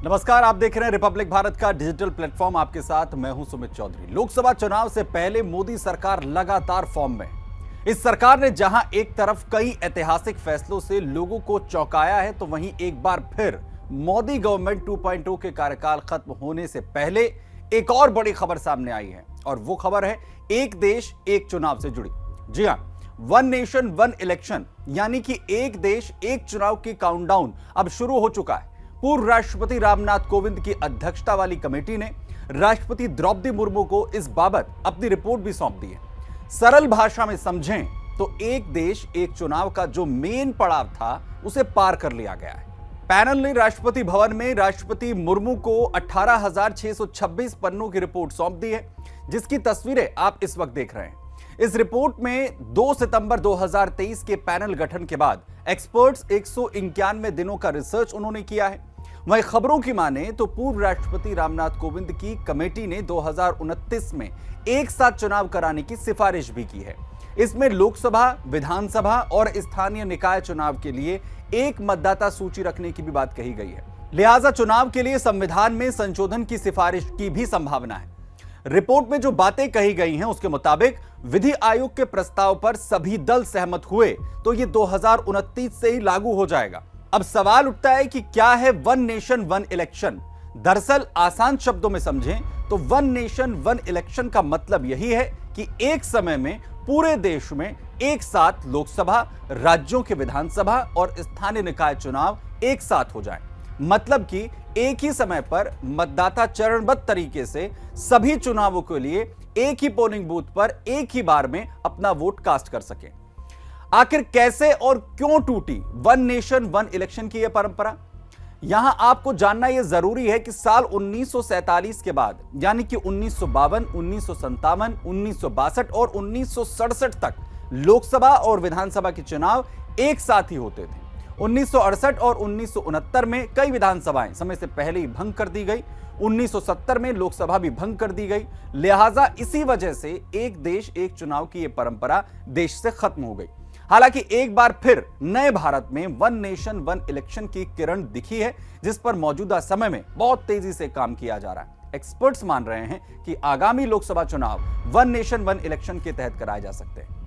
नमस्कार, आप देख रहे हैं रिपब्लिक भारत का डिजिटल प्लेटफॉर्म। आपके साथ मैं हूं सुमित चौधरी। लोकसभा चुनाव से पहले मोदी सरकार लगातार फॉर्म में। इस सरकार ने जहां एक तरफ कई ऐतिहासिक फैसलों से लोगों को चौंकाया है, तो वहीं एक बार फिर मोदी गवर्नमेंट 2.0 के कार्यकाल खत्म होने से पहले एक और बड़ी खबर सामने आई है, और वो खबर है एक देश एक चुनाव से जुड़ी। जी हां, वन नेशन वन इलेक्शन, यानी कि एक देश एक चुनाव की काउंटडाउन अब शुरू हो चुका है। पूर्व राष्ट्रपति रामनाथ कोविंद की अध्यक्षता वाली कमेटी ने राष्ट्रपति द्रौपदी मुर्मू को इस बाबत अपनी रिपोर्ट भी सौंप दी है। सरल भाषा में समझें तो एक देश एक चुनाव का जो मेन पड़ाव था, उसे पार कर लिया गया है। पैनल ने राष्ट्रपति भवन में राष्ट्रपति मुर्मू को 18,626 पन्नों की रिपोर्ट सौंप दी है, जिसकी तस्वीरें आप इस वक्त देख रहे हैं। इस रिपोर्ट में 2 सितंबर 2023 के पैनल गठन के बाद एक्सपर्ट्स 191 दिनों का रिसर्च उन्होंने किया है। वहीं खबरों की माने तो पूर्व राष्ट्रपति रामनाथ कोविंद की कमेटी ने 2029 में एक साथ चुनाव कराने की सिफारिश भी की है। इसमें लोकसभा, विधानसभा और स्थानीय निकाय चुनाव के लिए एक मतदाता सूची रखने की भी बात कही गई है। लिहाजा चुनाव के लिए संविधान में संशोधन की सिफारिश की भी संभावना है। रिपोर्ट में जो बातें कही गई हैं, उसके मुताबिक विधि आयोग के प्रस्ताव पर सभी दल सहमत हुए तो ये 2029 से ही लागू हो जाएगा। अब सवाल उठता है कि क्या है वन नेशन वन इलेक्शन। दरअसल आसान शब्दों में समझें तो वन नेशन वन इलेक्शन का मतलब यही है कि एक समय में पूरे देश में एक साथ लोकसभा, राज्यों के विधानसभा और स्थानीय निकाय चुनाव एक साथ हो जाएं। मतलब कि एक ही समय पर मतदाता चरणबद्ध तरीके से सभी चुनावों के लिए एक ही पोलिंग बूथ पर एक ही बार में अपना वोट कास्ट कर सकें। आखिर कैसे और क्यों टूटी वन नेशन वन इलेक्शन की यह परंपरा? यहां आपको जानना यह जरूरी है कि साल 1947 के बाद, यानी कि 1952, 1957, 1962 और 1967 तक लोकसभा और विधानसभा के चुनाव एक साथ ही होते थे। 1968 और 1969 में कई विधानसभाएं समय से पहले ही भंग कर दी गई। 1970 में लोकसभा भी भंग कर दी गई। लिहाजा इसी वजह से एक देश एक चुनाव की यह परंपरा देश से खत्म हो गई। हालांकि एक बार फिर नए भारत में वन नेशन वन इलेक्शन की किरण दिखी है, जिस पर मौजूदा समय में बहुत तेजी से काम किया जा रहा है। एक्सपर्ट्स मान रहे हैं कि आगामी लोकसभा चुनाव वन नेशन वन इलेक्शन के तहत कराए जा सकते हैं।